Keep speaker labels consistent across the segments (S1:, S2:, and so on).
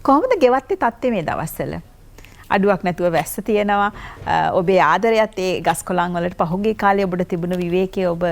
S1: කොහොමද ගෙවත්තේ තත්ත්වය මේ දවස්වල? අඩුවක් නැතුව වැස්ස තියෙනවා. ඔබේ ආදරයත් ඒ ගස් කොළන් වලට පහුගිය කාලේ ඔබට තිබුණු විවේකයේ ඔබ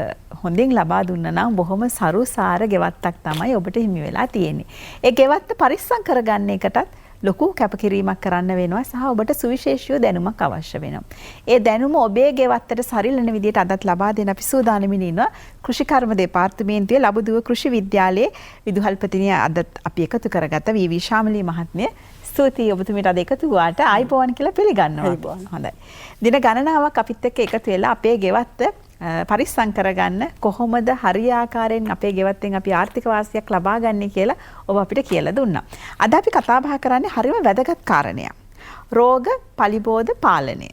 S1: හොඳින් ලබා දුන්නා නම් බොහොම සරුසාර ගෙවත්තක් තමයි ඔබට හිමි වෙලා තියෙන්නේ. ඒ ගෙවත්ත පරිස්සම් කරගන්න එකටත් ලොකු කැපකිරීමක් කරන්න වෙනවා සහ ඔබට සුවිශේෂී දැනුමක් අවශ්‍ය වෙනවා. ඒ දැනුම ඔබේ ගෙවත්තට සරිලන විදිහට අදත් ලබා දෙන අපි සූදානමින් ඉන්නවා කෘෂිකර්ම දෙපාර්තමේන්තුවේ ලබුදුව කෘෂි විද්‍යාලයේ විදුහල්පතිනිය අදත් අපි එකතු කරගත්ත වී ශාමලී මහත්මිය. ස්තුතියි ඔබතුමීට අද එකතු වුණාට ආයිබෝවන් කියලා පිළිගන්නවා. හොඳයි. දින ගණනාවක් අපිත් එක්ක එකතු වෙලා අපේ ගෙවත්ත පරිස්සම් කරගන්න කොහොමද හරියාකාරයෙන් අපේ ගෙවත්තෙන් අපි ආර්ථික වාසියක් ලබා ගන්නේ කියලා ඔබ අපිට කියලා දුන්නා. අද අපි කතා බහ කරන්නේ හරිම වැදගත් කාරණයක්. රෝග පලිබෝධ පාලනය.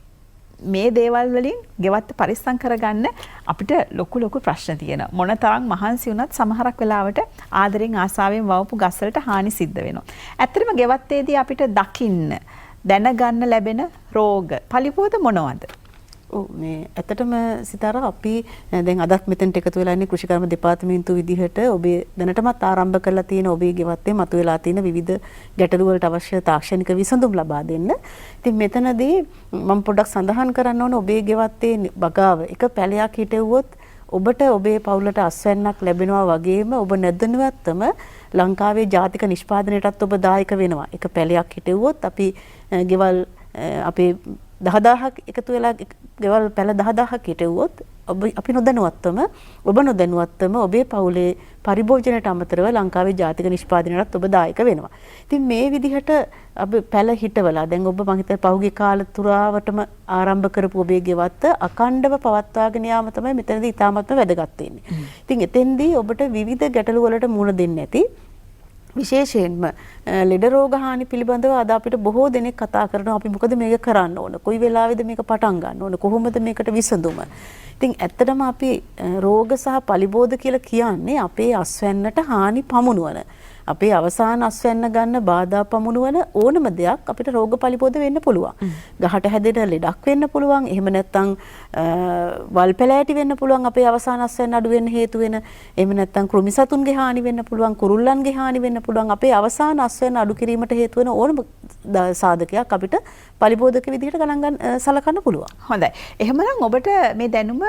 S1: මේ දේවල් වලින් ගෙවත්ත පරිස්සම් කරගන්න අපිට ලොකු ප්‍රශ්න තියෙනවා. මොනතරම් මහන්සි වුණත් සමහරක් වෙලාවට ආදරෙන් ආසාවෙන් වවපු ගස් වලට හානි සිද්ධ වෙනවා. ඇත්තටම ගෙවත්තේදී අපිට දකින්න දැනගන්න ලැබෙන රෝග පලිබෝධ මොනවද?
S2: මේ ඇත්තටම සිතාර අපි දැන් අදත් මෙතනට එකතු වෙලා ඉන්නේ කෘෂිකර්ම දෙපාර්තමේන්තුව විදිහට ඔබේ දැනටමත් ආරම්භ කරලා තියෙන ඔබේ ගෙවත්තේ මතුවලා තියෙන විවිධ ගැටලු වලට අවශ්‍ය තාක්ෂණික විසඳුම් ලබා දෙන්න. ඉතින් මෙතනදී මම පොඩ්ඩක් සඳහන් කරන්න ඕන ඔබේ ගෙවත්තේ බගාව එක පැලයක් හිටෙව්වොත් ඔබට ඔබේ පවුලට අස්වැන්නක් ලැබෙනවා වගේම ඔබ නැදනුවත්වම ලංකාවේ ජාතික නිෂ්පාදනයටත් ඔබ දායක වෙනවා. එක පැලයක් හිටෙව්වොත් අපි ගෙවල් අපේ 10000ක් එකතු වෙලා ගෙවල් පැල 10000ක් හිටෙව්වොත් අපි නොදැනුවත්වම ඔබේ පවුලේ පරිභෝජනයට අමතරව ලංකාවේ ජාතික නිෂ්පාදනයටත් ඔබ දායක වෙනවා. ඉතින් මේ විදිහට අපි පැල හිටවලා දැන් ඔබ මම හිතන්නේ පහුගිය කාල තුරාවටම ආරම්භ කරපු ඔබේ ගෙවත්ත අඛණ්ඩව පවත්වාගෙන යාම තමයි මෙතනදී ඉතාමත්ම වැදගත් වෙන්නේ. ඉතින් එතෙන්දී ඔබට විවිධ ගැටලු වලට මුහුණ දෙන්නේ නැති විශේෂයෙන්ම ලෙඩ රෝග හානි පිළිබඳව අද අපිට බොහෝ දෙනෙක් කතා කරනවා අපි මොකද මේක කරන්න ඕන කොයි වෙලාවෙද මේක පටන් ගන්න ඕන කොහොමද මේකට විසඳුම. ඉතින් ඇත්තටම අපි රෝග සහ පලිබෝධ කියලා කියන්නේ අපේ අස්වැන්නට හානි පමුණුවන අපේ අවසාන අස්වැන්න ගන්න බාධා පමුණුවන ඕනම දෙයක් අපිට රෝග පලිබෝධ වෙන්න පුළුවන්. ගහට හැදෙන ලෙඩක් වෙන්න පුළුවන්. එහෙම නැත්නම් වල් පැලෑටි වෙන්න පුළුවන් අපේ අවසාන අස්වැන්න අඩු වෙන්න හේතු වෙන. එහෙම නැත්නම් කෘමි සතුන්ගේ හානි වෙන්න පුළුවන්. කුරුල්ලන්ගේ හානි වෙන්න පුළුවන්. අපේ අවසාන අස්වැන්න අඩු කිරීමට හේතු වෙන ඕනම සාධකයක් අපිට පලිබෝධක විදිහට ගණන් සලකන්න පුළුවන්.
S1: හොඳයි. එහෙමනම් ඔබට මේ දැනුම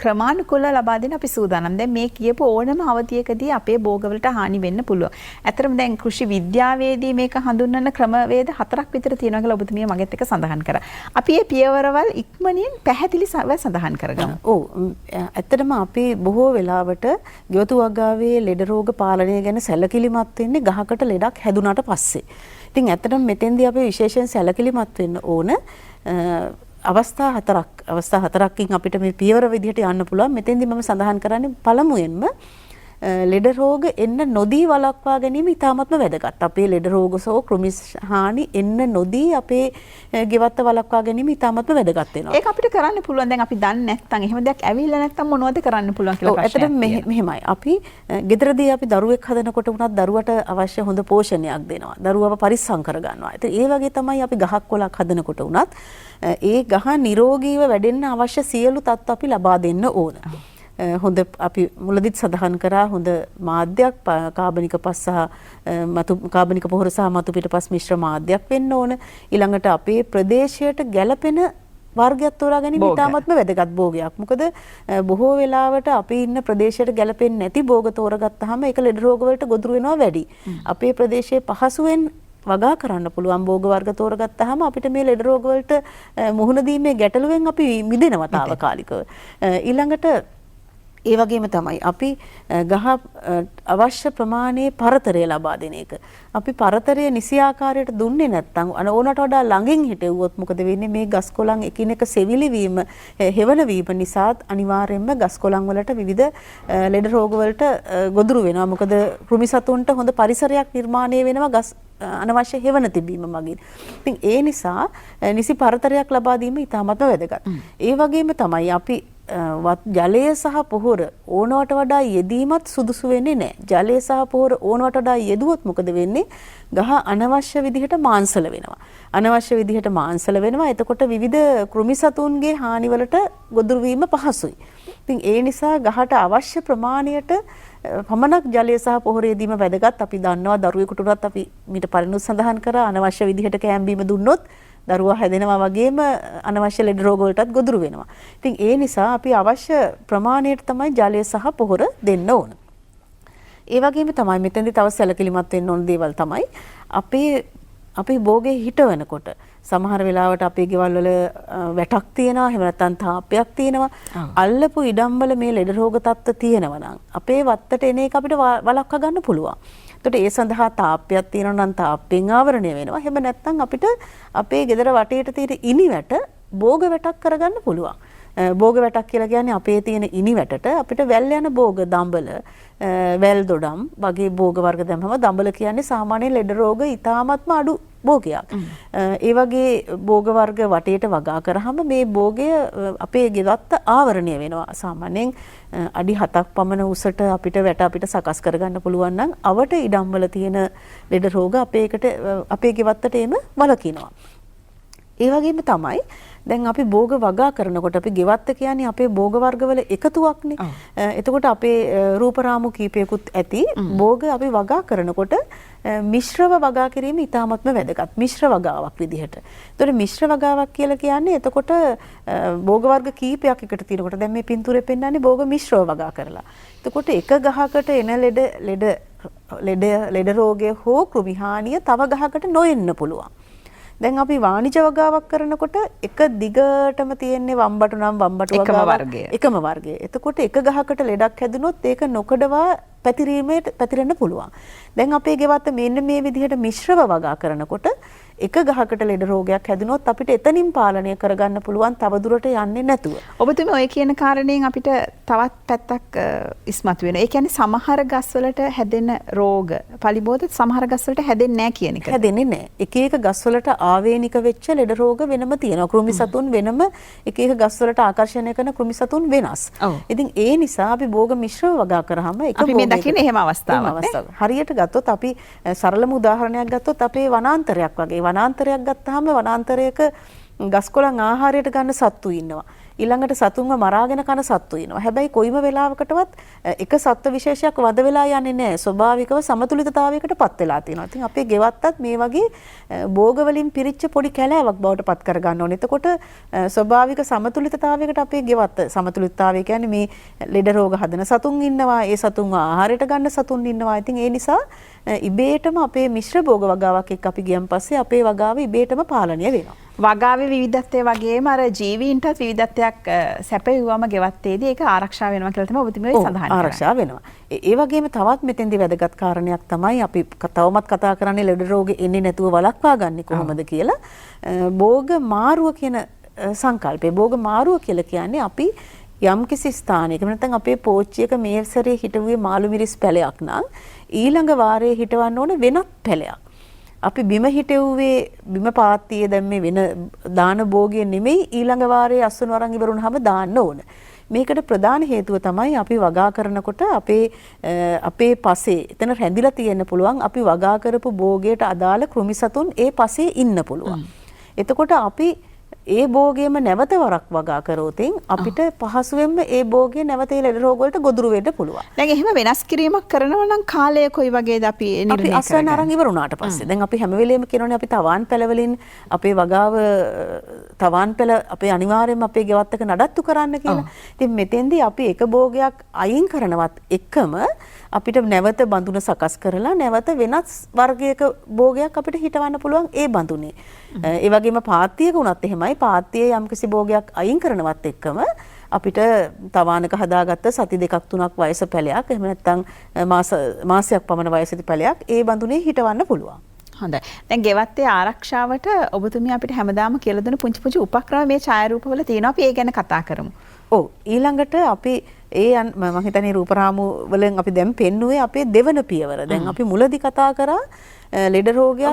S1: ක්‍රමානුකූලව ලබා දෙන්න අපි සූදානම්. දැන් මේ කියපු ඕනම අවධියකදී අපේ භෝගවලට හානි වෙන්න පුළුවන්. ඇත්තටම දැන් කෘෂි විද්‍යාවේදී මේක හඳුන්වන ක්‍රමවේද 4ක් විතර තියෙනවා කියලා ඔබතුමිය මගෙත් එක්ක සඳහන් කරා. අපි මේ පියවරවල් ඉක්මනින් පැහැදිලිව සඳහන් කරගමු.
S2: ඔව්. ඇත්තටම අපි බොහෝ වෙලාවට ගෙවතු වගාවේ ලෙඩ රෝග පාලනය ගැන සැලකිලිමත් වෙන්නේ ගහකට ලෙඩක් හැදුනට පස්සේ. ඉතින් ඇත්තටම මෙතෙන්දී අපි විශේෂයෙන් සැලකිලිමත් වෙන්න ඕන අවස්ථා හතරකින් අපිට මේ පියවර විදිහට යන්න පුළුවන්. මෙතෙන්දී මම සඳහන් කරන්නේ පළමුවෙන්ම ලෙඩ රෝග එන්න නොදී වළක්වා ගැනීම ඉතාමත්ම වැදගත්. අපේ ලෙඩ රෝග සෝ කෘමි හානි එන්න නොදී අපේ ගෙවත්ත වළක්වා ගැනීම ඉතාමත්ම වැදගත් වෙනවා.
S1: ඒක අපිට කරන්න පුළුවන්. දැන් අපි දන්නේ නැත්නම් එහෙම දෙයක් ඇවිල්ලා නැත්නම් මොනවද කරන්න පුළුවන් කියලා ප්‍රශ්නයක්.
S2: ඇත්තටම මෙහෙමයි. අපි ගෙදරදී අපි දරුවෙක් හදනකොට උනත් දරුවට අවශ්‍ය හොඳ පෝෂණයක් දෙනවා. දරුවව පරිස්සම් කරගන්නවා. ඉතින් ඒ වගේ තමයි අපි ගහක් කොළක් හදනකොට උනත් ඒ ගහ නිරෝගීව වැඩෙන්න අවශ්‍ය සියලු තත්ත්ව අපි ලබා දෙන්න ඕන. හොඳ අපි මුලදිත් සඳහන් කරා හොඳ මාධ්‍යයක් කාබනික පස් සහ කාබනික පොහොර සහ මතු පිටපස් මිශ්‍ර මාධ්‍යයක් වෙන්න ඕන. ඊළඟට අපේ ප්‍රදේශයට ගැළපෙන වර්ගයක් තෝරා ගැනීම ඉතාමත්ම වැදගත් භෝගයක්. මොකද බොහෝ වෙලාවට අපි ඉන්න ප්‍රදේශයට ගැළපෙන්නේ නැති භෝග තෝරගත්තාම ඒක ලෙඩ රෝග වලට ගොදුරු වෙනවා වැඩි. අපේ ප්‍රදේශයේ පහසුවෙන් වගා කරන්න පුළුවන් භෝග වර්ග තෝරගත්තාම අපිට මේ ලෙඩ රෝග වලට මුහුණ දීමේ ගැටලුවෙන් අපි මිදෙනවා తాවකාලිකව. ඊළඟට ඒ වගේම තමයි අපි ගහ අවශ්‍ය ප්‍රමාණයේ පරතරය ලබා දෙන එක. අපි පරතරය නිසි ආකාරයට දුන්නේ නැත්නම් ඕනට වඩා ළඟින් හිටෙව්වොත් මොකද වෙන්නේ මේ ගස් කොළන් එකිනෙක සෙවිලි වීම හෙවන වීම නිසාත් අනිවාර්යයෙන්ම ගස් කොළන් වලට විවිධ ලෙඩ රෝග වලට ගොදුරු වෙනවා. මොකද කෘමි සතුන්ට හොඳ පරිසරයක් නිර්මාණය වෙනවා ගස් අනවශ්‍ය හෙවන තිබීම මගින්. ඉතින් ඒ නිසා නිසි පරතරයක් ලබා දීම ඉතාමත්ම වැදගත්. ඒ වගේම තමයි අපි ජලය සහ පොහොර ඕනවට වඩා යෙදීමත් සුදුසු වෙන්නේ නැහැ. ජලය සහ පොහොර ඕනවට වඩා යෙදුවොත් මොකද වෙන්නේ? ගහ අනවශ්‍ය විදිහට මාංශල වෙනවා. අනවශ්‍ය විදිහට මාංශල වෙනවා. එතකොට විවිධ කෘමි සතුන්ගේ හානිවලට ගොදුරු වීම පහසුයි. ඉතින් ඒ නිසා ගහට අවශ්‍ය ප්‍රමාණයට පමණක් ජලය සහ පොහොරය දීම වැදගත්. අපි දන්නවා දරුවෙකුට උනත් අපි මීට පරිණුත් සඳහන් කරා අනවශ්‍ය විදිහට කෑම බීම දුන්නොත් දරුවා හැදෙනවා වගේම අනවශ්‍ය ලෙඩ රෝග වලටත් ගොදුරු වෙනවා. ඉතින් ඒ නිසා අපි අවශ්‍ය ප්‍රමාණයට තමයි ජලය සහ පොහොර දෙන්න ඕන. ඒ වගේම තමයි මෙතෙන්දී තව සැලකිලිමත් වෙන්න ඕන දේවල් තමයි අපේ භෝගේ හිටවනකොට සමහර වෙලාවට අපේ ගෙවල් වල වැටක් තියෙනවා එහෙම නැත්නම් තාප්පයක් තියෙනවා අල්ලපු ඉඩම් වල මේ ලෙඩ රෝග තත්ත්ව තියෙනවා නම් අපේ වත්තට එන එක අපිට වළක්වා ගන්න පුළුවන්. එතකොට ඒ සඳහා තාප්පයක් තියෙනවා නම් තාප්පෙන් ආවරණය වෙනවා. එහෙම නැත්නම් අපිට අපේ ගෙදර වටේට තියෙන ඉනිවැට භෝග වැටක් කරගන්න පුළුවන්. භෝග වැටක් කියලා කියන්නේ අපේ තියෙන ඉනිවැටට අපිට වැල් යන භෝග දඹල වැල් දොඩම් වගේ භෝග වර්ග දැම්මම දඹල කියන්නේ සාමාන්‍ය ලෙඩ රෝග ඉතාමත්ම අඩු භෝගයක්. ඒ වගේ භෝග වර්ග වටේට වගා කරාම මේ භෝගය අපේ ගෙවත්ත ආවරණය වෙනවා. සාමාන්‍යයෙන් අඩි 7ක් පමණ උසට අපිට වැට අපිට සකස් කරගන්න පුළුවන් නම් අවට ඉඩම් වල තියෙන ලෙඩ රෝග අපේ ගෙවත්තට එම වළකිනවා. ඒ වගේම තමයි දැන් අපි භෝග වගා කරනකොට අපි ගෙවත්ත කියන්නේ අපේ භෝග වර්ගවල එකතුවක්නේ. එතකොට අපේ රූපරාමු කීපයකුත් ඇති. භෝග අපි වගා කරනකොට මිශ්‍රව වගා කිරීම ඉතාමත්ම වැදගත්. මිශ්‍ර වගාවක් විදිහට. එතකොට මිශ්‍ර වගාවක් කියලා කියන්නේ එතකොට භෝග වර්ග කීපයක් එකට තියෙනකොට දැන් මේ පින්තූරේ පෙන්නන්නේ භෝග මිශ්‍රව වගා කරලා. එතකොට එක ගහකට එන ලෙඩ රෝගය හෝ කෘමි හානිය තව ගහකට නොඑන්න පුළුවන්. දැන් අපි වාණිජ වගාවක් කරනකොට එක දිගටම තියෙන්නේ වම්බටු නම් වම්බටු එකම වර්ගය. එතකොට එක ගහකට ලෙඩක් හැදුනොත් ඒක නොකඩවා පැතිරෙන්න පුළුවන්. දැන් අපේ ගෙවත්ත මෙන්න මේ විදිහට මිශ්‍රව වගා කරනකොට එක ගහකට ලෙඩ රෝගයක් හැදුනොත් අපිට එතනින් පාලනය කරගන්න පුළුවන් තවදුරට යන්නේ නැතුව.
S1: ඔබතුමී ඔය කියන කාරණයෙන් අපිට තවත් පැත්තක් ඉස්මතු වෙනවා. ඒ කියන්නේ සමහර ගස්වලට හැදෙන රෝග පලිබෝධ සමහර ගස්වලට හැදෙන්නේ නැහැ කියන එක.
S2: හැදෙන්නේ නැහැ. එක එක ගස්වලට ආවේනික වෙච්ච ලෙඩ රෝග වෙනම තියෙනවා. කෘමි සතුන් වෙනම එක එක ගස්වලට ආකර්ෂණය කරන කෘමි සතුන් වෙනස්. ඉතින් ඒ නිසා අපි භෝග මිශ්‍රව වගා කරාම එක
S1: අපි මේ දකින්නේ එහෙම අවස්ථාවක්.
S2: හරියට ගත්තොත් අපි සරලම උදාහරණයක් ගත්තොත් අපේ වනාන්තරයක් වගේ වනාන්තරයක් ගත්තාම වනාන්තරයක ගස්කොළන් ආහාරයට ගන්න සත්තු ඉන්නවා. ඊළඟට සතුන්ව මරාගෙන කන සත්තු ඉන්නවා. හැබැයි කොයිම වෙලාවකටවත් එක සත්ත්ව විශේෂයක් වද වෙලා යන්නේ නැහැ. ස්වභාවිකව සමතුලිතතාවයකට පත් වෙලා තියෙනවා. ඉතින් අපේ ගෙවත්තත් මේ වගේ භෝග වලින් පිරිච්ච පොඩි කැලෑවක් බවට පත් කර ගන්න ඕනේ. එතකොට ස්වභාවික සමතුලිතතාවයකට අපේ ගෙවත්ත සමතුලිතතාවය කියන්නේ මේ ලෙඩ රෝග හදන සතුන් ඉන්නවා. ඒ සතුන්ව ආහාරයට ගන්න සතුන් ඉන්නවා. ඉතින් ඒ නිසා ඉබේටම අපේ මිශ්‍ර භෝග වගාවක් එක්ක අපි ගියන් පස්සේ අපේ වගාව ඉබේටම පාලනය වෙනවා.
S1: වගාවේ විවිධත්වය වගේම අර ජීවීන්ටත් විවිධත්වයක් සැපයුවම ගෙවත්තේදී ඒක ආරක්ෂා වෙනවා කියලා තමයි ඔබතුමී සඳහන් කරන්නේ.
S2: ආරක්ෂා වෙනවා. ඒ වගේම තවත් මෙතෙන්දී වැදගත් කාරණයක් තමයි අපි තවමත් කතා කරන්නේ ලෙඩ රෝගෙ එන්නේ නැතුව වළක්වා ගන්න කොහොමද කියලා. භෝග මාරුව කියන සංකල්පය. භෝග මාරුව කියලා කියන්නේ අපි යම්කිසි ස්ථානයක නැත්නම් අපේ පෝච්චියක මේ සැරේ හිටුවේ මාළු මිරිස් පැලයක් නම් ඊළඟ වාරයේ හිටවන්න ඕන වෙනත් පැලයක්. අපි බිම හිටෙව්වේ බිම පාත්තියේ දැන් මේ වෙන දාන භෝගය නෙමෙයි ඊළඟ වාරයේ අස්වනු අරන් ඉවරුනහම දාන්න ඕන. මේකට ප්‍රධාන හේතුව තමයි අපි වගා කරනකොට අපේ පසේ එතන රැඳිලා තියෙන්න පුළුවන් අපි වගා කරපු භෝගයට අදාළ කෘමි සතුන් ඒ පසේ ඉන්න පුළුවන්. එතකොට අපි ඒ භෝගයම නැවත වරක් වගා කරෝතින් අපිට පහසුවෙන්ම ඒ භෝගය නැවත ඒ ලෙඩ රෝග වලට ගොදුරු වෙන්න පුළුවන්.
S1: දැන් එහෙම වෙනස් කිරීමක් කරනවා නම් කාලය කොයි වගේද අපි නිර්ණය කරන්නේ?
S2: අපි අස්වැන්න අරන් ඉවරුණාට පස්සේ දැන් අපි හැම වෙලෙම කියනෝනේ අපි තවාන් පැල වලින් අපේ වගාව තවාන් පැල අපේ අනිවාර්යයෙන්ම අපේ ගෙවත්තක නඩත්තු කරන්න කියලා. ඉතින් මෙතෙන්දී අපි එක භෝගයක් අයින් කරනවත් එකම අපිට නැවත බඳුන සකස් කරලා නැවත වෙනස් වර්ගයක භෝගයක් අපිට හිටවන්න පුළුවන් ඒ බඳුනේ. ඒ වගේම පාත්තියක උනත් එහෙමයි පාත්තියේ යම්කිසි භෝගයක් අයින් කරනවත් එක්කම අපිට තවානක හදාගත්ත සති 2-3ක් වයස පැලයක් එහෙම නැත්නම් මාසයක් පමණ වයසති පැලයක් ඒ බඳුනේ හිටවන්න පුළුවන්.
S1: හොඳයි. දැන් ගෙවත්තේ ආරක්ෂාවට ඔබතුමිය අපිට හැමදාම කියලා දෙන පුංචි පුංචි උපක්‍රම මේ ඡායාරූපවල තියෙනවා. අපි ඒ ගැන කතා කරමු.
S2: ඔව් ඊළඟට අපි මම හිතන්නේ රූපරාමු වලින් අපි දැන් පෙන්නුවේ අපේ දෙවන පියවර. දැන් අපි මුලදී කතා කරා ලෙඩ රෝගයක්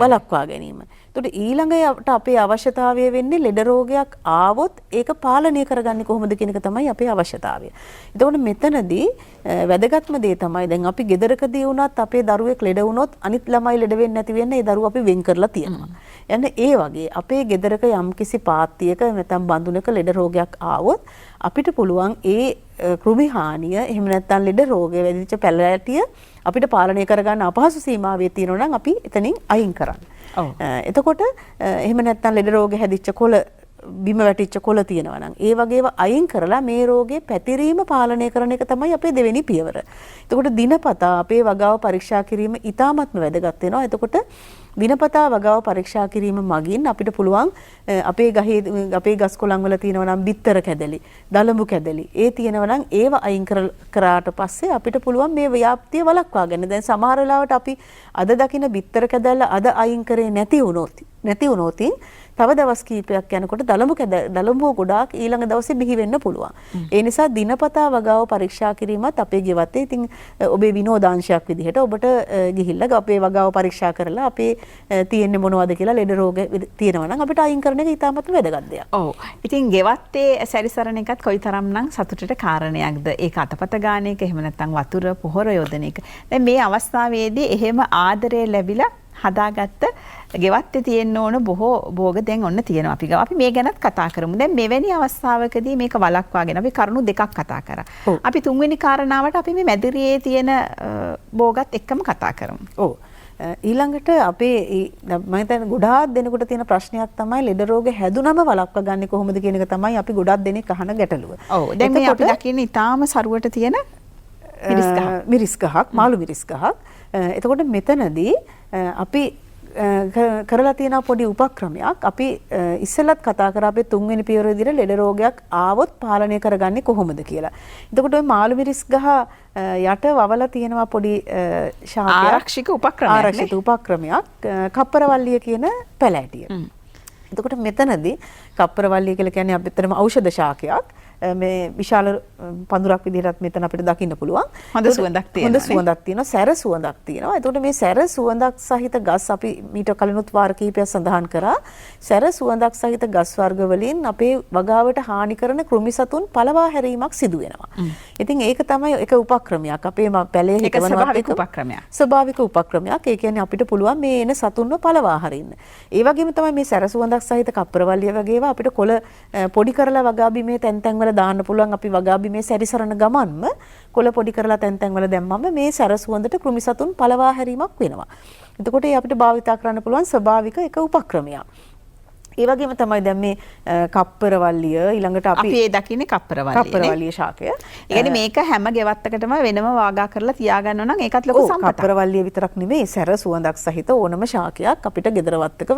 S2: වළක්වා ගැනීම. එතකොට ඊළඟට අපේ අවශ්‍යතාවය වෙන්නේ ලෙඩ රෝගයක් ආවොත් ඒක පාලනය කරගන්නේ කොහොමද කියන එක තමයි අපේ අවශ්‍යතාවය. එතකොට මෙතනදී වැදගත්ම දේ තමයි දැන් අපි ගෙදරකදී වුණත් අපේ දරුවෙක් ලෙඩ වුණොත් අනිත් ළමයි ලෙඩ වෙන්නේ නැති වෙන්න ඒ දරුවා අපි වෙන් කරලා තියෙනවා. යන්නේ ඒ වගේ අපේ ගෙදරක යම්කිසි පාත්තියක නැත්නම් බඳුනක ලෙඩ රෝගයක් ආවොත් අපිට පුළුවන් ඒ කෘමි හානිය එහෙම නැත්නම් ලෙඩ රෝගය වැදිච්ච පැලැටිය අපිට පාලනය කරගන්න අපහසු සීමාවේ තියෙනවා නම් අපි එතනින් අයින් කරන්න. එතකොට එහෙම නැත්නම් ලෙඩ රෝග හැදිච්ච කොළ බිම වැටිච්ච කොළ තියෙනවා නම් ඒ වගේව අයින් කරලා මේ රෝගේ පැතිරීම පාලනය කරන එක තමයි අපේ දෙවෙනි පියවර. එතකොට දිනපතා අපේ වගාව පරීක්ෂා කිරීම ඉතාමත්ම වැදගත් වෙනවා. එතකොට දිනපතා වගාව පරීක්ෂා කිරීම මගින් අපිට පුළුවන් අපේ ගහේ අපේ ගස් කොළන් වල තියෙනවා නම් බිත්තර කැදලි, දලඹු කැදලි ඒ තියෙනවා නම් ඒව අයින් කරාට පස්සේ අපිට පුළුවන් මේ ව්‍යාප්තිය වළක්වා ගන්න. දැන් සමහර වෙලාවට අපි අද දකින බිත්තර කැදල්ල අද අයින් කරේ නැති වුණොත් තව දවස් කීපයක් යනකොට දලඹුව ගොඩාක් ඊළඟ දවසේ බිහි වෙන්න පුළුවන්. ඒ නිසා දිනපතා වගාව පරීක්ෂා කිරීමත් අපේ ගෙවත්තේ ඉතින් ඔබේ විනෝදාංශයක් විදිහට ඔබට ගිහිල්ලා අපේ වගාව පරීක්ෂා කරලා අපේ තියෙන්නේ මොනවද කියලා ලෙඩ රෝග තියෙනවා නම් අපිට අයින් කරන එක ඉතාමත් වැදගත් දෙයක්.
S1: ඔව්. ඉතින් ගෙවත්තේ සැරිසරන එකත් කොයිතරම්නම් සතුටට කාරණයක්ද? ඒක අතපත ගන්න එක එහෙම නැත්නම් වතුර පොහොර යොදන එක. දැන් මේ අවස්ථාවේදී එහෙම ආදරය ලැබිලා හදාගත්ත ගෙවත්තේ තියෙන්න ඕන බොහෝ භෝග දැන් ඔන්න තියෙනවා අපි ගාව. අපි මේ ගැනත් කතා කරමු. දැන් මෙවැනි අවස්ථාවකදී මේක වළක්වාගෙන අපි කරුණු දෙකක් කතා කරා. අපි තුන්වෙනි කාරණාවට අපි මේ මැදිරියේ තියෙන භෝගත් එක්කම කතා කරමු.
S2: ඔව්. ඊළඟට අපේ මම හිතන්නේ ගොඩාක් දෙනෙකුට තියෙන ප්‍රශ්නයක් තමයි ලෙඩ රෝග හැදුනම වළක්වා ගන්න කොහොමද කියන එක තමයි අපි ගොඩාක් දෙනෙක් අහන ගැටලුව.
S1: ඔව්. දැන් මේ අපි දකින්නේ ඊටාම සරුවට තියෙන
S2: මිරිස් ගහක්, මාළු මිරිස් ගහක්. එතකොට මෙතනදී අපි කරලා තියෙන පොඩි උපක්‍රමයක් අපි ඉස්සෙල්ලත් කතා කරා අපේ තුන්වෙනි පියවර විදිහට ලෙඩ රෝගයක් ආවොත් පාලනය කරගන්නේ කොහොමද කියලා. එතකොට ওই මාළු මිරිස් ගහ යට වවලා තියෙනවා පොඩි ශාකයක් ආරක්ෂිත උපක්‍රමයක් කප්පරවල්ලිය කියන පැලෑටිය. එතකොට මෙතනදී කප්පරවල්ලිය කියලා කියන්නේ අපිටම ඖෂධ ශාකයක්. මේ විශාල පඳුරක් විදිහටත් මෙතන අපිට දකින්න පුළුවන්.
S1: හොඳ සුවඳක් තියෙනවා.
S2: හොඳ සුවඳක් තියෙනවා, සැර සුවඳක් තියෙනවා. එතකොට මේ සැර සුවඳක් සහිත ගස් අපි මීට කලිනුත් වාර කිහිපයක් සඳහන් කරා. සැර සුවඳක් සහිත ගස් වර්ග වලින් අපේ වගාවට හානි කරන කෘමි සතුන් පළවා හැරීමක් සිදු වෙනවා. ඉතින් ඒක තමයි එක උපක්‍රමයක්. අපේ පැලේ හිටවනවත් එක
S1: උපක්‍රමයක්.
S2: ස්වභාවික උපක්‍රමයක්. ඒ කියන්නේ අපිට පුළුවන් මේ එන සතුන්ව පළවා හරින්න. ඒ වගේම තමයි මේ සැර සුවඳක් සහිත කප්පරවල්ලිය වගේ ඒවා අපිට කොළ පොඩි කරලා වගා බිමේ තැන් දාන්න පුළුවන්. අපි වගා බිමේ සැරිසරන ගමන්ම කොළ පොඩි කරලා තැන් වල දැම්මම මේ සැර සුවඳට කෘමි සතුන් පළවා හැරීමක් වෙනවා. එතකොට ඒ අපිට භාවිතා කරන්න පුළුවන් ස්වභාවික එක උපක්‍රමයක්. ඒ වගේම තමයි දැන් මේ කප්පරවල්ලිය ඊළඟට අපි
S1: ඒ දකින්නේ
S2: කප්පරවල්ලිය ශාකය.
S1: ඒ කියන්නේ මේක හැම ගෙවත්තකටම වෙනම වාගා කරලා තියාගන්න නම් ඒකත් ලොකු සම්පතක්.
S2: කප්පරවල්ලිය විතරක් නෙමෙයි සැර සුවඳක් සහිත ඕනම ශාකයක් අපිට ගෙදර වත්තක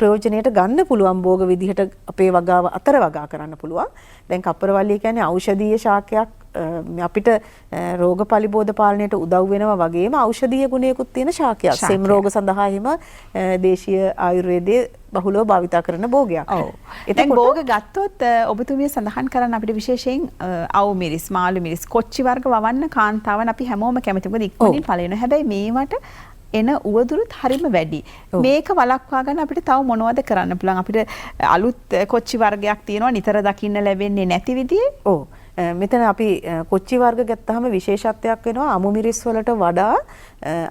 S2: ප්‍රයෝජනයට ගන්න පුළුවන් භෝග විදිහට අපේ වගාව අතර වගා කරන්න පුළුවන්. දැන් කප්පරවල්ලිය කියන්නේ ඖෂධීය ශාකයක්. අපිට රෝග පලිබෝධ පාලනයට උදව් වෙනවා වගේම ඖෂධීය ගුණයකුත් තියෙන ශාකයක්. සෙම් රෝග සඳහා එහෙම දේශීය ආයුර්වේදයේ බහුලව භාවිතා කරන භෝගයක්.
S1: ඔව්. දැන් භෝග ගත්තොත් ඔබතුමිය සඳහන් කරන්න අපිට විශේෂයෙන් අවු මිරිස්, මාළු මිරිස්, කොච්චි වර්ග වවන්න කාන්තාවන් අපි හැමෝම කැමති. මොකද ඉක්මනින් ඵල වෙනවා. හැබැයි මේවට එන උවදුරුත් හරිම වැඩි. මේක වළක්වා ගන්න අපිට තව මොනවද කරන්න පුළුවන්? අපිට අලුත් කොච්චි වර්ගයක් තියෙනවා නිතර දකින්න ලැබෙන්නේ නැති විදිහේ.
S2: ඔව්. මෙතන අපි කොච්චි වර්ග ගත්තාම විශේෂත්වයක් වෙනවා අමු මිරිස් වලට වඩා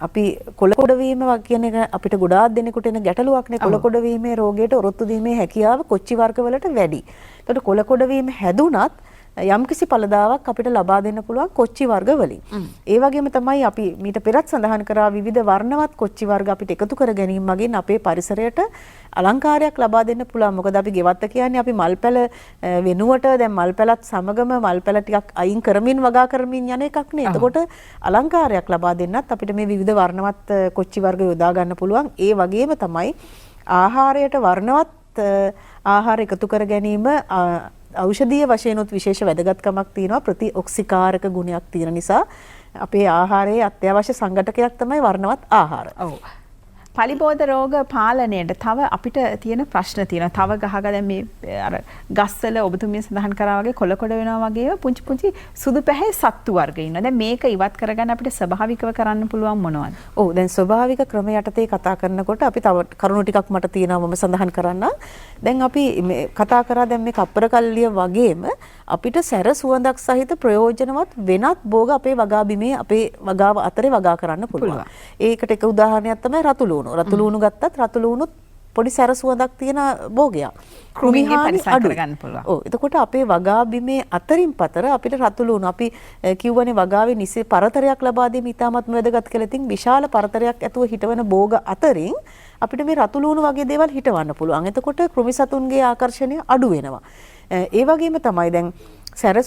S2: අපි කොළ කොට වීම කියන එක අපිට ගොඩාක් දෙනෙකුට එන ගැටලුවක්නේ. කොළ කොට වීමේ රෝගයට ඔරොත්තු දීමේ හැකියාව කොච්චි වර්ග වලට වැඩි. ඒකට කොළ කොට වීම හැදුනත් යම්කිසි පළදාවක් අපිට ලබා දෙන්න පුළුවන් කොච්චි වර්ග වලින්. ඒ වගේම තමයි අපි මීට පෙරත් සඳහන් කරා විවිධ වර්ණවත් කොච්චි වර්ග අපිට එකතු කර ගැනීම මගින් අපේ පරිසරයට අලංකාරයක් ලබා දෙන්න පුළුවන්. මොකද අපි ගෙවත්ත කියන්නේ අපි මල් පැල වෙනුවට දැන් මල් පැලත් සමගම මල් පැල ටිකක් අයින් කරමින් වගා කරමින් යන එකක් නේ. එතකොට අලංකාරයක් ලබා දෙන්නත් අපිට මේ විවිධ වර්ණවත් කොච්චි වර්ග යොදා ගන්න පුළුවන්. ඒ වගේම තමයි ආහාරයට වර්ණවත් ආහාර එකතු කර ගැනීම ඖෂධීය වශයෙන්ුත් විශේෂ වැදගත්කමක් තියෙනවා. ප්‍රතිඔක්සිකාරක ගුණයක් තියෙන නිසා අපේ ආහාරයේ අත්‍යවශ්‍ය සංඝටකයක් තමයි වර්ණවත් ආහාර.
S1: ඔව්. පලිබෝධ රෝග පාලනයට තව අපිට තියෙන ප්‍රශ්න තියෙනවා. තව ගහක දැන් මේ අර ගස්වල ඔබතුමිය සඳහන් කරා වගේ කොළකොඩ වෙනවා වගේම පුංචි පුංචි සුදු පැහැ සත්තු වර්ග ඉන්නවා. දැන් මේක ඉවත් කරගන්න අපිට ස්වභාවිකව කරන්න පුළුවන් මොනවද?
S2: ඔව් දැන් ස්වභාවික ක්‍රම යටතේ කතා කරනකොට අපි තව කරුණු ටිකක් මට තියෙනවා මම සඳහන් කරන්න. දැන් අපි කතා කරා දැන් මේ කප්පර කල්ලිය වගේම අපිට සැර සුවඳක් සහිත ප්‍රයෝජනවත් වෙනත් භෝග අපේ වගා බිමේ අපේ වගාව අතරේ වගා කරන්න පුළුවන්. ඒකට එක උදාහරණයක් තමයි රතු ලූණු. රතු ලූණු ගත්තත් රතු ලූණුත් පොඩි සැර සුවඳක් තියෙන භෝගයක්.
S1: කෘමිහානි පරිසම් කරගන්න පුළුවන්.
S2: ඔව් එතකොට අපේ වගා බිමේ අතරින් පතර අපිට රතු ලූණු අපි කියවනේ වගාවේ නිසි පරතරයක් ලබා දීම ඉතාමත් වැදගත් කියලා. ඉතින් විශාල පරතරයක් ඇතුව හිටවන භෝග අතරින් අපිට මේ රතු ලූණු වගේ දේවල් හිටවන්න පුළුවන්. එතකොට කෘමි සතුන්ගේ ආකර්ෂණය අඩු වෙනවා. ඒ වගේම තමයි දැන් සැර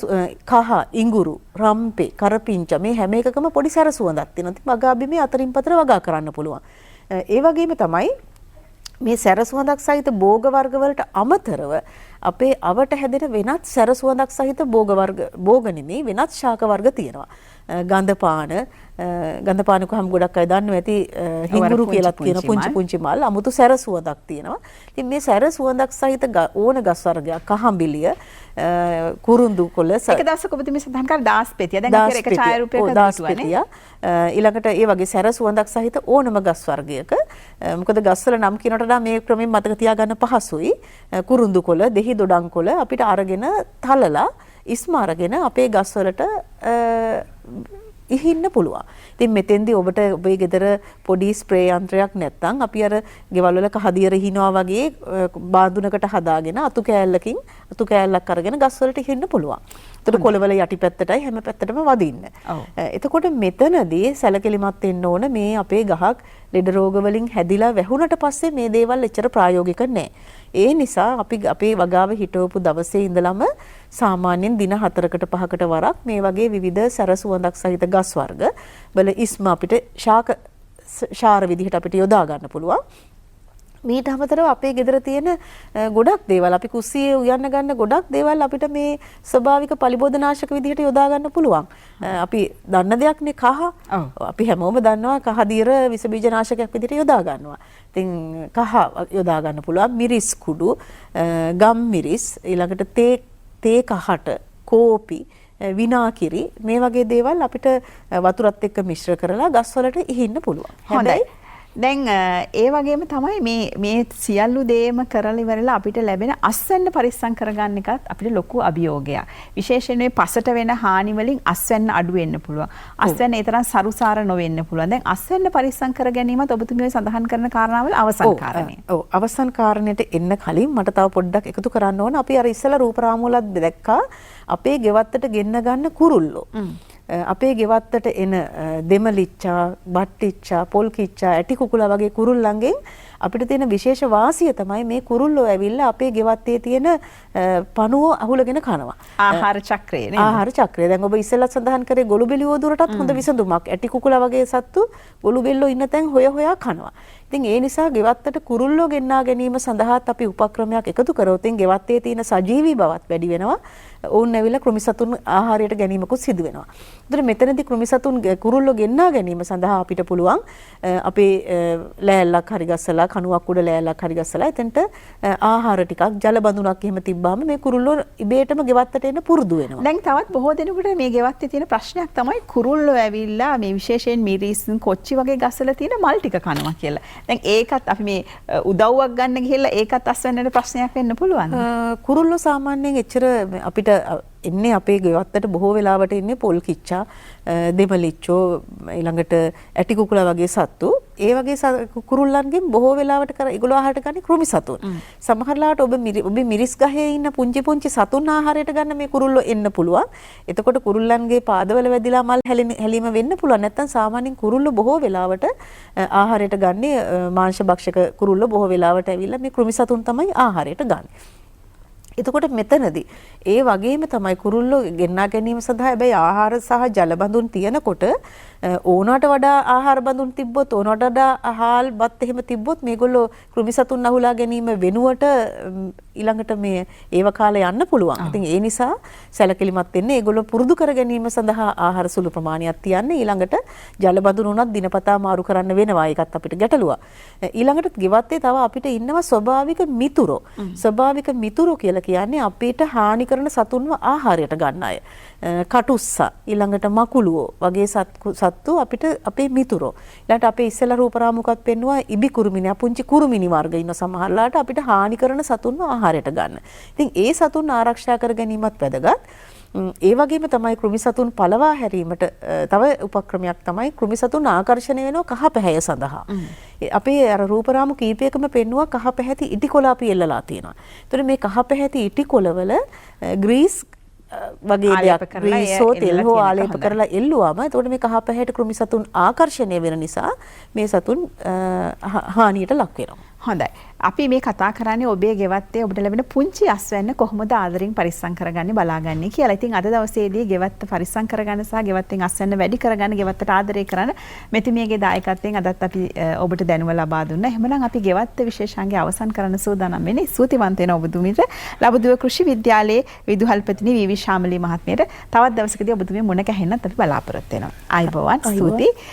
S2: කහ ඉඟුරු රම්පේ කරපිංචා මේ හැම එකකම පොඩි සැර සුවඳක් තියෙනවා. ඉතින් වගා බිමේ අතරින් පතර වගා කරන්න පුළුවන්. ඒ වගේම තමයි මේ සැර සුවඳක් සහිත භෝග වර්ග වලට අමතරව අපේ අවට හැදෙන වෙනත් සැර සුවඳක් සහිත භෝග නෙමෙයි වෙනත් ශාක වර්ග තියෙනවා. ගන්ධපාන කොහම ගොඩක් අය දන්නවා ඇති හිඟුරු කියලා කියන පුංචි මල් අමුතු සැර සුවඳක් තියෙනවා. ඉතින් මේ සැර සුවඳක් සහිත ඕන ගස් වර්ගයක් කහඹිලිය කුරුඳු කොළ
S1: එක දවසක ඔබතුමී සඳහන් කර දාස්පෙතිය දැන් අපි එක ඡායාරූපයක
S2: දාස්පෙතිය ඊළඟට ඒ වගේ සැර සුවඳක් සහිත ඕනම ගස් වර්ගයක මොකද ගස්වල නම් කියනට වඩා මේ ක්‍රමයෙන් මතක තියාගන්න පහසුයි. කුරුඳු කොළ දෙහි දොඩම් කොළ අපිට අරගෙන තලලා ඉස්ම අරගෙන අපේ ගස්වලට ඉහින්න පුළුවන්. ඉතින් මෙතෙන්දී ඔබට ඔබේ ගෙදර පොඩි ස්ප්‍රේ යන්ත්‍රයක් නැත්නම් අපි අර ගෙවල් වල කහදියර හිනවා වගේ බාඳුනකට හදාගෙන අතු කෑල්ලක් අරගෙන ගස්වලට ඉහින්න පුළුවන්. එතකොට කොළවල යටිපැත්තටයි හැම පැත්තටම වදින්න. එතකොට මෙතනදී සැලකිලිමත් වෙන්න ඕන මේ අපේ ගහක් ලෙඩ රෝග වලින් හැදිලා වැහුණට පස්සේ මේ දේවල් එච්චර ප්‍රායෝගික නැහැ. ඒ නිසා අපි අපේ වගාව හිටවපු දවසේ ඉඳලම සාමාන්‍යයෙන් දින 4කට 5කට වරක් මේ වගේ විවිධ සැර සුවඳක් සහිත ගස් වර්ග වල ඉස්ම අපිට ශාර විදිහට අපිට යොදා ගන්න පුළුවන්. මීට අමතරව අපේ ගෙදර තියෙන ගොඩක් දේවල් අපි කුස්සියේ උයන්න ගන්න ගොඩක් දේවල් අපිට මේ ස්වභාවික පලිබෝධනාශක විදිහට යොදා ගන්න පුළුවන්. අපි දන්න දෙයක් නේ කහ. අපි හැමෝම දන්නවා කහ දියර විස බීජනාශකයක් විදිහට යොදා ගන්නවා. ඉතින් කහ යොදා ගන්න පුළුවන් මිරිස් කුඩු, ගම් මිරිස්, ඊළඟට තේ කහට, කෝපි, විනාකිරි මේ වගේ දේවල් අපිට වතුරත් එක්ක මිශ්‍ර කරලා ගස්වලට ඉහින්න පුළුවන්.
S1: හොඳයි. දැන් ඒ වගේම තමයි මේ සියලු දේම කරලා ඉවරලා අපිට ලැබෙන අස්වැන්න පරිස්සම් කරගන්න එකත් අපිට ලොකු අභියෝගයක්. විශේෂයෙන් මේ පසට වෙන හානි වලින් අස්වැන්න අඩු වෙන්න පුළුවන්. අස්වැන්න ඒ තරම් සරුසාර නොවෙන්න පුළුවන්. දැන් අස්වැන්න පරිස්සම් කර ගැනීමත් ඔබතුමිය සඳහන් කරන කාරණාවල අවසන් කාරණේ.
S2: ඔව් අවසන් කාරණයට එන්න කලින් මට තව පොඩ්ඩක් එකතු කරන්න ඕන. අපි අර ඉස්සලා රූපරාමුවලත් දැක්කා අපේ ගෙවත්තට ගෙන්න ගන්න කුරුල්ලෝ. අපේ ගෙවත්තට එන දෙමලිච්චා, බට්ටිච්චා, පොල්කිච්චා, ඇටි කුකුලා වගේ කුරුල්ලන්ගෙන් අපිට තියෙන විශේෂ වාසිය තමයි මේ කුරුල්ලෝ ඇවිල්ලා අපේ ගෙවත්තේ තියෙන පණුව අහුලගෙන කනවා.
S1: ආහාර චක්‍රය නේද?
S2: ආහාර චක්‍රය. දැන් ඔබ ඉස්සෙල්ලා සඳහන් කරේ ගොළු බෙලි වදුරටත් හොඳ විසඳුමක්. ඇටි කුකුලා වගේ සත්තු ගොළු බෙල්ලෝ ඉන්න තැන් හොයා කනවා. ඉතින් ඒ නිසා ගෙවත්තට කුරුල්ලෝ ගෙන්නා ගැනීම සඳහාත් අපි උපක්‍රමයක් එකතු කරොත් ගෙවත්තේ තියෙන සජීවී බවත් වැඩි වෙනවා. ඔවුන් ඇවිල්ලා කෘමිසතුන් ආහාරයට ගැනීමකුත් සිදු වෙනවා. ඒතර මෙතනදී කෘමිසතුන් කුරුල්ලෝ ගෙන්නා ගැනීම සඳහා අපිට පුළුවන් අපේ ලෑල්ලක් හරි ගස්සලා කණුවක් උඩ ලෑල්ලක් හරි ගස්සලා එතනට ආහාර ටිකක් ජල බඳුනක් එහෙම තිබ්බාම මේ කුරුල්ලෝ ඉබේටම ගෙවත්තට එන්න පුරුදු වෙනවා.
S1: දැන් තවත් බොහෝ දෙනෙකුට මේ ගෙවත්තේ තියෙන ප්‍රශ්නයක් තමයි කුරුල්ලෝ ඇවිල්ලා මේ විශේෂයෙන් මිරිස් කොච්චි වගේ ගස්වල තියෙන මල් ටික කනවා කියලා. දැන් ඒකත් අපි මේ උදව්වක් ගන්න ගිහිල්ලා ඒකත් අස්වැන්නට ප්‍රශ්නයක් වෙන්න පුළුවන්.
S2: කුරුල්ලෝ සාමාන්‍යයෙන් එච්චර අපිට එන්නේ අපේ ගෙවත්තට බොහෝ වෙලාවට එන්නේ පොල් කිච්චා, දෙමලිච්චෝ, ඊළඟට ඇටි කුකුලා වගේ සත්තු. ඒ වගේ කුරුල්ලන්ගෙන් බොහෝ වෙලාවට ඒගොල්ලෝ ආහාරයට ගන්න කෘමි සතුන්. සමහරලාට ඔබ මිරිස් ගහේ ඉන්න පුංචි සතුන් ආහාරයට ගන්න මේ කුරුල්ලෝ එන්න පුළුවන්. එතකොට කුරුල්ලන්ගේ පාදවල වැදිලා මල් හැලීම වෙන්න පුළුවන්. නැත්නම් සාමාන්‍යයෙන් කුරුල්ලෝ බොහෝ වෙලාවට ආහාරයට ගන්නේ මාංශ භක්ෂක කුරුල්ලෝ බොහෝ වෙලාවට ඇවිල්ලා මේ කෘමි සතුන් තමයි ආහාරයට ගන්නේ. එතකොට මෙතනදී ඒ වගේම තමයි කුරුල්ලෝ ගෙන්නා ගැනීම සඳහා හැබැයි ආහාර සහ ජල බඳුන් තියනකොට ඕනට වඩා ආහාර බඳුන් තිබ්බොත් ඕනට වඩා හාල් බත් එහෙම තිබ්බොත් මේගොල්ලෝ කෘමි සතුන් අහුලා ගැනීම වෙනුවට ඊළඟට මේ ඒව කාලේ යන්න පුළුවන්. ඉතින් ඒ නිසා සැලකිලිමත් වෙන්න ඒගොල්ලෝ පුරුදු කර ගැනීම සඳහා ආහාර සුළු ප්‍රමාණයක් තියන්නේ. ඊළඟට ජල බඳුන් උනත් දිනපතා මාරු කරන්න වෙනවා. ඒකත් අපිට ගැටලුවක්. ඊළඟට ගෙවත්තේ තව අපිට ඉන්නවා ස්වභාවික මිතුරෝ. ස්වභාවික මිතුරෝ කියලා කියන්නේ අපිට හානි කරන සතුන්ව ආහාරයට ගන්න අය. කටුස්සා ඊළඟට මකුළුවෝ වගේ සත්තු අපිට අපේ මිතුරෝ. ඊළඟට අපේ ඉස්සෙල්ලා රූපරාමුකත් පෙන්නවා ඉබි කුරුමිනි, පුංචි කුරුමිනි වර්ග ඉන්න සමහරලාට අපිට හානි කරන සතුන්ව ආහාරයට ගන්න. ඉතින් ඒ සතුන් ආරක්ෂා කර ගැනීමත් වැදගත්. ඒ වගේම තමයි කෘමි සතුන් පළවා හැරීමට තව උපක්‍රමයක් තමයි කෘමි සතුන් ආකර්ෂණය වෙනවා කහ පැහැය සඳහා. අපේ අර රූපරාමු කීපයකම පෙන්නවා කහ පැහැති ඉටි කොළ අපි එල්ලලා තියෙනවා. ඒතකොට මේ කහ පැහැති ඉටි කොළවල ග්‍රීස් වගේ දෙයක් ග්‍රීසෝ තෙල් හෝ ආලේප කරලා එල්ලුවාම එතකොට මේ කහ පැහැයට කෘමි සතුන් ආකර්ෂණය වෙන නිසා මේ සතුන් හානියට ලක් වෙනවා.
S1: හොඳයි. අපි මේ කතා කරන්නේ ඔබේ ගෙවත්තේ ඔබට ලැබෙන පුංචි අස්වැන්න කොහොමද ආදරෙන් පරිස්සම් කරගන්නේ බලාගන්නේ කියලා. ඉතින් අද දවසේදී ගෙවත්ත පරිස්සම් කරගන්න සහ ගෙවත්තෙන් අස්වැන්න වැඩි කරගන්න ගෙවත්තට ආදරය කරන්න මෙතුමියගේ දායකත්වයෙන් අදත් අපි ඔබට දැනුම ලබා දුන්නා. එහෙමනම් අපි ගෙවත්ත විශේෂාංගය අවසන් කරන්න සූදානම් වෙන්නේ. ස්තුතිවන්ත වෙන ඔබතුමීට ලබුදුව කෘෂි විද්‍යාලයේ විදුහල්පතිනි වී.වී. ශාමලී මහත්මියට තවත් දවසකදී ඔබතුමිය මුණ ගැහෙන්නත් අපි බලාපොරොත්තු වෙනවා. ආයිබෝවන්. ස්තුතියි.